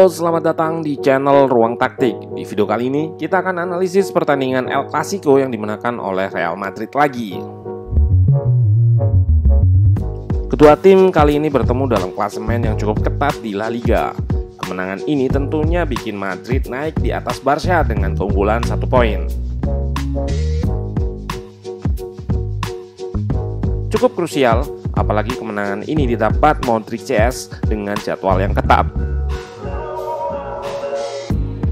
Halo, selamat datang di channel Ruang Taktik. Di video kali ini kita akan analisis pertandingan El Clasico yang dimenangkan oleh Real Madrid lagi. Kedua tim kali ini bertemu dalam klasemen yang cukup ketat di La Liga. Kemenangan ini tentunya bikin Madrid naik di atas Barca dengan keunggulan 1 poin. Cukup krusial, apalagi kemenangan ini didapat Modric CS dengan jadwal yang ketat.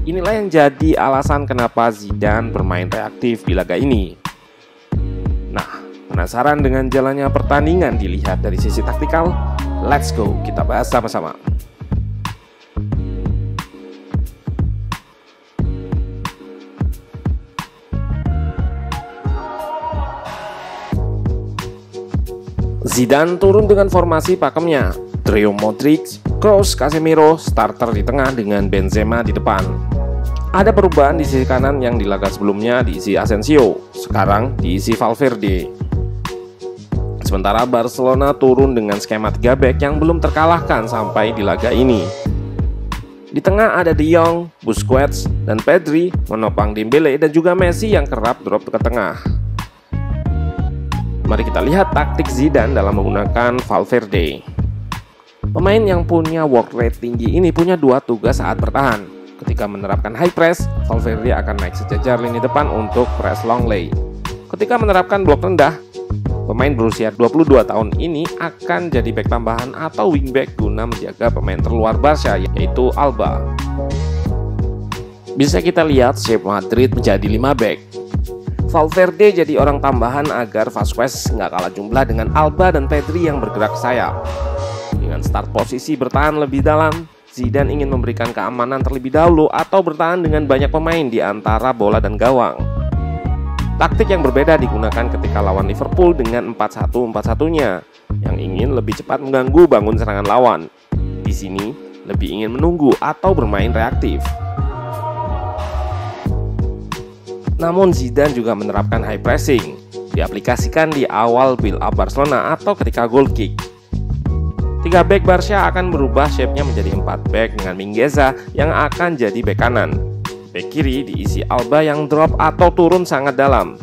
Inilah yang jadi alasan kenapa Zidane bermain reaktif di laga ini. Nah, penasaran dengan jalannya pertandingan dilihat dari sisi taktikal? Let's go, kita bahas sama-sama. Zidane turun dengan formasi pakemnya, trio Modric, Kroos, Casemiro, starter di tengah dengan Benzema di depan. Ada perubahan di sisi kanan yang di laga sebelumnya diisi Asensio, sekarang diisi Valverde. Sementara Barcelona turun dengan skema 3 back yang belum terkalahkan sampai di laga ini. Di tengah ada De Jong, Busquets, dan Pedri menopang Dembele dan juga Messi yang kerap drop ke tengah. Mari kita lihat taktik Zidane dalam menggunakan Valverde. Pemain yang punya work rate tinggi ini punya 2 tugas saat bertahan. Ketika menerapkan high press, Valverde akan naik sejajar lini depan untuk press long lay. Ketika menerapkan blok rendah, pemain berusia 22 tahun ini akan jadi back tambahan atau wingback guna menjaga pemain terluar Barca, yaitu Alba. Bisa kita lihat shape Madrid menjadi 5 back. Valverde jadi orang tambahan agar Vasquez nggak kalah jumlah dengan Alba dan Pedri yang bergerak sayap. Dengan start posisi bertahan lebih dalam, Zidane ingin memberikan keamanan terlebih dahulu atau bertahan dengan banyak pemain di antara bola dan gawang. Taktik yang berbeda digunakan ketika lawan Liverpool dengan 4-1-4-1-nya yang ingin lebih cepat mengganggu bangun serangan lawan. Di sini lebih ingin menunggu atau bermain reaktif. Namun Zidane juga menerapkan high pressing, diaplikasikan di awal build up Barcelona atau ketika goal kick. 3 back Barca akan berubah shape-nya menjadi 4 back dengan Mingueza yang akan jadi back kanan. Back kiri diisi Alba yang drop atau turun sangat dalam.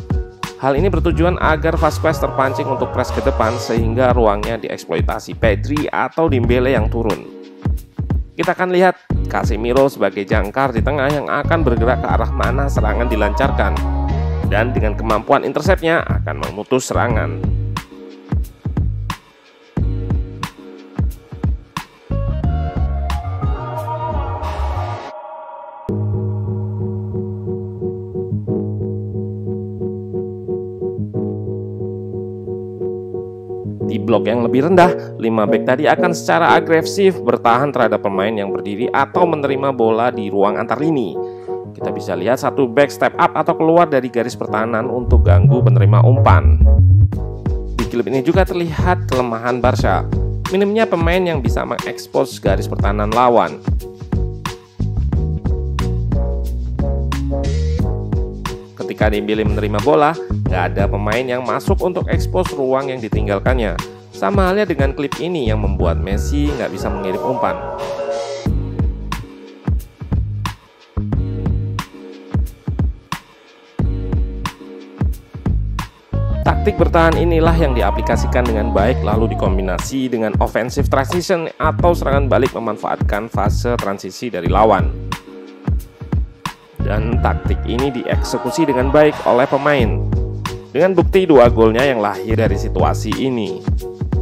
Hal ini bertujuan agar Vasquez terpancing untuk press ke depan sehingga ruangnya dieksploitasi Pedri atau Dembele yang turun. Kita akan lihat Casemiro sebagai jangkar di tengah yang akan bergerak ke arah mana serangan dilancarkan, dan dengan kemampuan interceptnya akan memutus serangan. Di blok yang lebih rendah, 5 back tadi akan secara agresif bertahan terhadap pemain yang berdiri atau menerima bola di ruang antar lini. Kita bisa lihat 1 back step up atau keluar dari garis pertahanan untuk ganggu penerima umpan. Di klip ini juga terlihat kelemahan Barca, minimnya pemain yang bisa mengekspos garis pertahanan lawan. Ketika Dembele menerima bola, nggak ada pemain yang masuk untuk ekspos ruang yang ditinggalkannya. Sama halnya dengan klip ini yang membuat Messi nggak bisa mengirim umpan. Taktik bertahan inilah yang diaplikasikan dengan baik lalu dikombinasi dengan offensive transition atau serangan balik memanfaatkan fase transisi dari lawan. Dan taktik ini dieksekusi dengan baik oleh pemain, dengan bukti 2 golnya yang lahir dari situasi ini.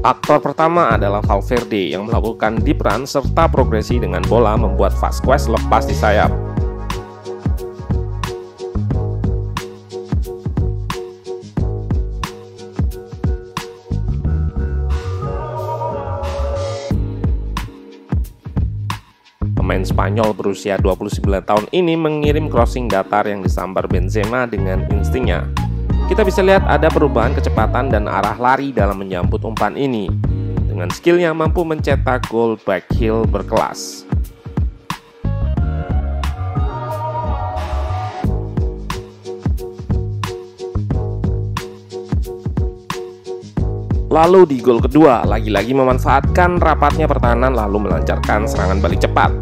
Aktor pertama adalah Valverde yang melakukan deep run serta progresi dengan bola membuat Vasquez lepas di sayap. Pemain Spanyol berusia 29 tahun ini mengirim crossing datar yang disambar Benzema dengan instingnya. Kita bisa lihat ada perubahan kecepatan dan arah lari dalam menyambut umpan ini. Dengan skillnya mampu mencetak gol backheel berkelas. Lalu di gol kedua, lagi-lagi memanfaatkan rapatnya pertahanan lalu melancarkan serangan balik cepat.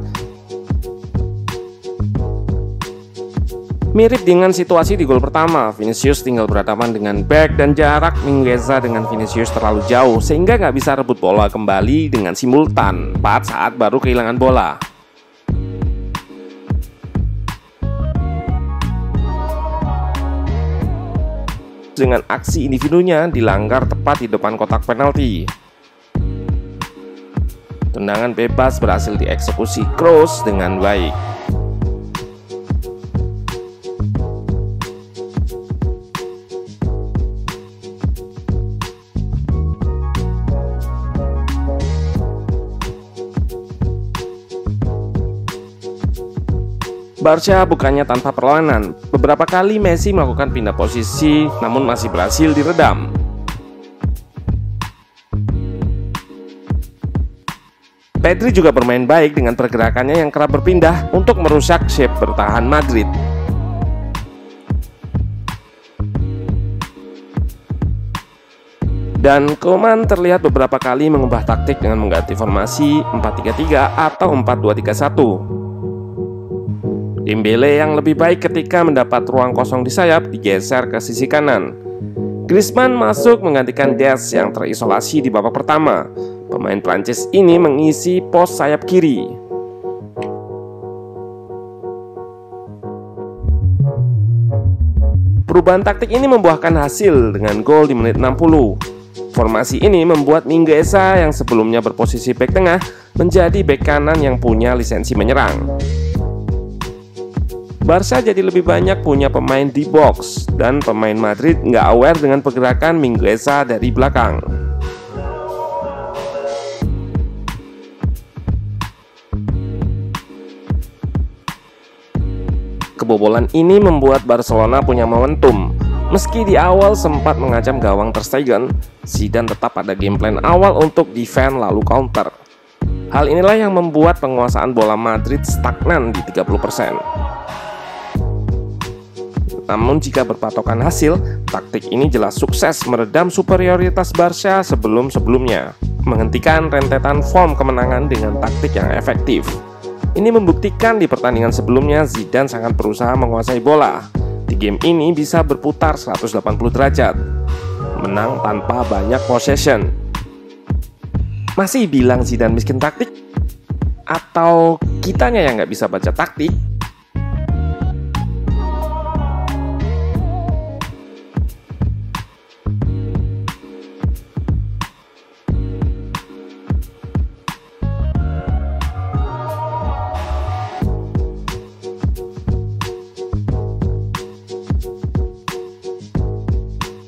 Mirip dengan situasi di gol pertama, Vinicius tinggal berhadapan dengan back dan jarak Mingueza dengan Vinicius terlalu jauh sehingga nggak bisa rebut bola kembali dengan simultan saat baru kehilangan bola. Dengan aksi individunya dilanggar tepat di depan kotak penalti. Tendangan bebas berhasil dieksekusi Kroos dengan baik. Barca bukannya tanpa perlawanan. Beberapa kali Messi melakukan pindah posisi namun masih berhasil diredam. Pedri juga bermain baik dengan pergerakannya yang kerap berpindah untuk merusak shape bertahan Madrid. Dan Koeman terlihat beberapa kali mengubah taktik dengan mengganti formasi 4-3-3 atau 4-2-3-1. Dembele yang lebih baik ketika mendapat ruang kosong di sayap digeser ke sisi kanan. Griezmann masuk menggantikan Dest yang terisolasi di babak pertama. Pemain Prancis ini mengisi pos sayap kiri. Perubahan taktik ini membuahkan hasil dengan gol di menit 60. Formasi ini membuat Mingueza yang sebelumnya berposisi bek tengah menjadi bek kanan yang punya lisensi menyerang. Barca jadi lebih banyak punya pemain di box dan pemain Madrid nggak aware dengan pergerakan Mingueza dari belakang. Kebobolan ini membuat Barcelona punya momentum. Meski di awal sempat mengancam gawang Ter Stegen, Zidane tetap pada game plan awal untuk defend lalu counter. Hal inilah yang membuat penguasaan bola Madrid stagnan di 30%. Namun jika berpatokan hasil, taktik ini jelas sukses meredam superioritas Barca sebelum-sebelumnya, menghentikan rentetan form kemenangan dengan taktik yang efektif. Ini membuktikan di pertandingan sebelumnya Zidane sangat berusaha menguasai bola. Di game ini bisa berputar 180 derajat, menang tanpa banyak possession. Masih bilang Zidane miskin taktik? Atau kitanya yang nggak bisa baca taktik?